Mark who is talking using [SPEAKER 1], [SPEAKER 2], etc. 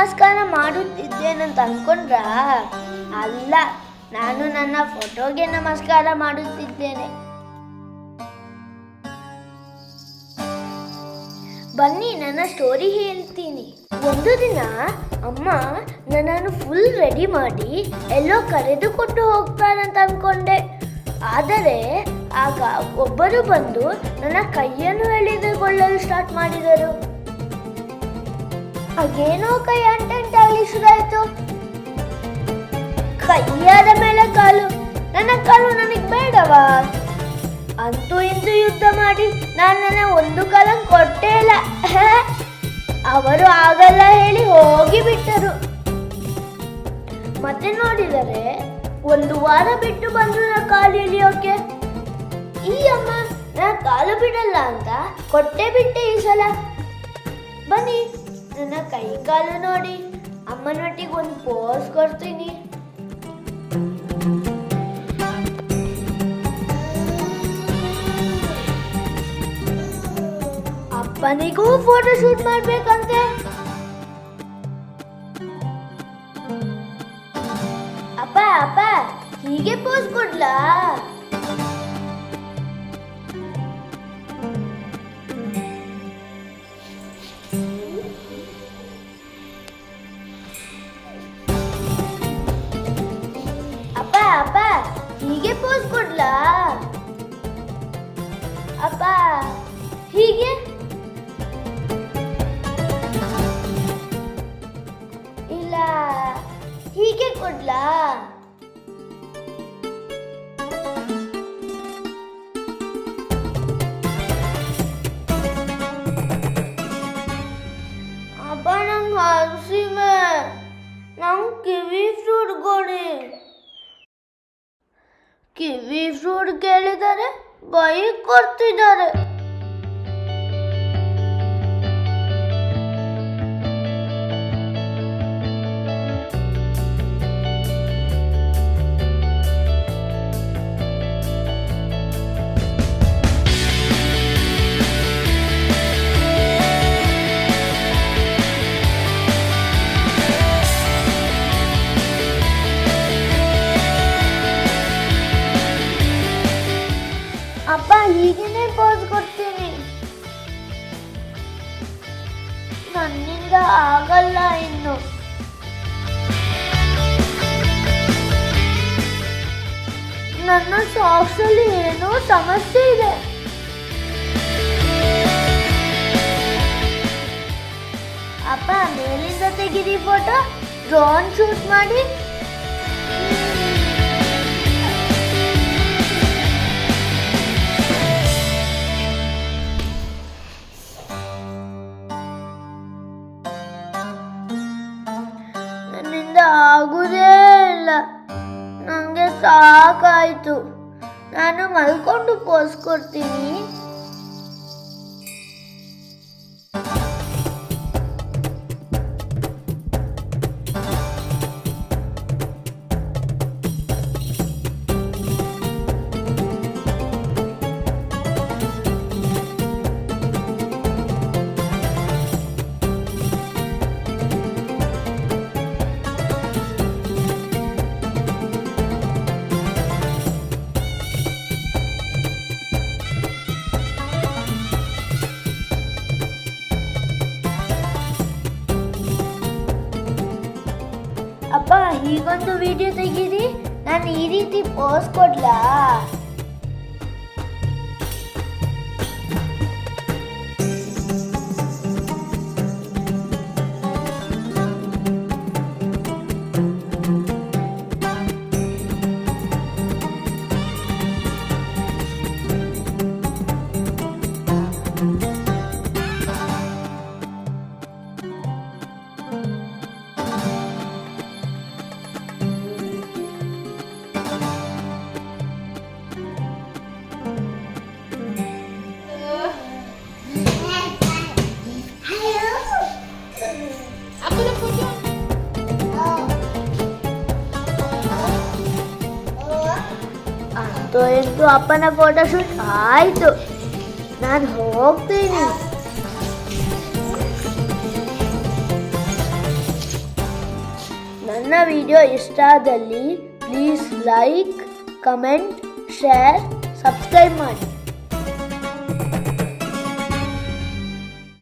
[SPEAKER 1] ನಮಸ್ಕಾರ ಮಾಡುತ್ತಿದ್ದೇನಂತ ಅನ್ಕೊಂಡ್ರ? ಅಲ್ಲ, ನಾನು ನನ್ನ ಫೋಟೋಗೆ ನಮಸ್ಕಾರ ಮಾಡುತ್ತಿದ್ದೇನೆ. ಬನ್ನಿ ನನ್ನ ಸ್ಟೋರಿ ಹೇಳ್ತೀನಿ. ಒಂದು ದಿನ ಅಮ್ಮ ನನ್ನನ್ನು ಫುಲ್ ರೆಡಿ ಮಾಡಿ ಎಲ್ಲೋ ಕರೆದುಕೊಂಡು ಹೋಗ್ತಾರಂತ ಅನ್ಕೊಂಡೆ. ಆದರೆ ಆಗ ಒಬ್ಬರು ಬಂದು ನನ್ನ ಕೈಯನ್ನು ಎಳೆದುಕೊಳ್ಳಲು ಸ್ಟಾರ್ಟ್ ಮಾಡಿದರು. ಹಾಗೇನೋ ಕೈ ಅಂಟಾಗಲಿ ಶುರುವಾಯಿತು. ಕೈಯಾದ ಮೇಲೆ ಕಾಲು, ನನ್ನ ಕಾಲು ನನಗೆ ಬೇಡವಾ? ಅಂತೂ ಇಂತೂ ಯುದ್ಧ ಮಾಡಿ ನಾನು ನನ್ನ ಒಂದು ಕಾಲ ಕೊಟ್ಟೇ ಇಲ್ಲ. ಅವರು ಆಗಲ್ಲ ಹೇಳಿ ಹೋಗಿ ಬಿಟ್ಟರು. ಮತ್ತೆ ನೋಡಿದರೆ ಒಂದು ವಾರ ಬಿಟ್ಟು ಬಂದ್ರು ನನ್ನ ಕಾಲು ಎಳಿಯೋಕೆ. ಈ ಅಮ್ಮ ನನ್ನ ಕಾಲು ಬಿಡಲ್ಲ ಅಂತ ಕೊಟ್ಟೆ ಬಿಟ್ಟೆ ಈ ಸಲ. ಬನ್ನಿ ನನ್ನ ಕೈ ಕಾಲು ನೋಡಿ ಅಮ್ಮನೊಟ್ಟಿಗೆ ಒಂದು ಪೋಸ್ ಕೊಡ್ತೀನಿ. ಅಪ್ಪನಿಗೂ ಫೋಟೋ ಶೂಟ್ ಮಾಡ್ಬೇಕಂತೆ. ಅಪ್ಪ ಅಪ್ಪ ಹೀಗೆ ಪೋಸ್ ಕೊಡ್ಲಾ? ಅಪ್ಪ ಅಪ್ಪ ಹೀಗೆ ಪೋಸ್ ಕೊಡ್ಲಾ? ಅಪ್ಪ ಹೀಗೆ? ಇಲ್ಲ ಹೀಗೆ ಕೊಡ್ಲಾ? ಅಪ್ಪ ನಂಗೆ ಹಸಿವೆ, ನಂಗೆ ಕಿವಿ ಫ್ರೂಟ್ ಕೊಡಿ. ಕಿವಿ ಫ್ರೂಟ್ ಕೇಳಿದರೆ ಬೈಕ್ ಕೊಡ್ತಿದ್ದಾರೆ. ಅಪ್ಪ ಹೀಗೇನೆ ಪೋಸ್ ಕೊಡ್ತೀನಿ. ನನ್ನಿಂದ ಆಗಲ್ಲ ಇನ್ನು. ನನ್ನ ಸಾಕ್ಸ್ ಅಲ್ಲಿ ಏನೋ ಸಮಸ್ಯೆ ಇದೆ. ಅಪ್ಪ ಮೇಲಿಂದ ತೆಗೀರಿ ಫೋಟೋ, ಡ್ರೋನ್ ಶೂಟ್ ಮಾಡಿ. ನನ್ನಿಂದ ಆಗುದೇ ಇಲ್ಲ, ನನಗೆ ಸಾಕಾಯ್ತು. ನಾನು ಮಲ್ಕೊಂಡು ಪೋಸ್ ಕೊಡ್ತೀನಿ. ಅಪ್ಪ ಹೀಗೊಂದು ವಿಡಿಯೋ ತೆಗೀರಿ, ನಾನು ಈ ರೀತಿ ಪೋಸ್ ಕೊಡ್ಲಾ? ಅಂತೂ ಅಪ್ಪನ ಫೋಟೋ ಶೂಟ್ ಆಯ್ತು. ನಾನು ಹೋಗ್ತೀನಿ. ನನ್ನ ವಿಡಿಯೋ ಇಷ್ಟ ಆದಲ್ಲಿ please like, comment, share, subscribe ಮಾಡಿ.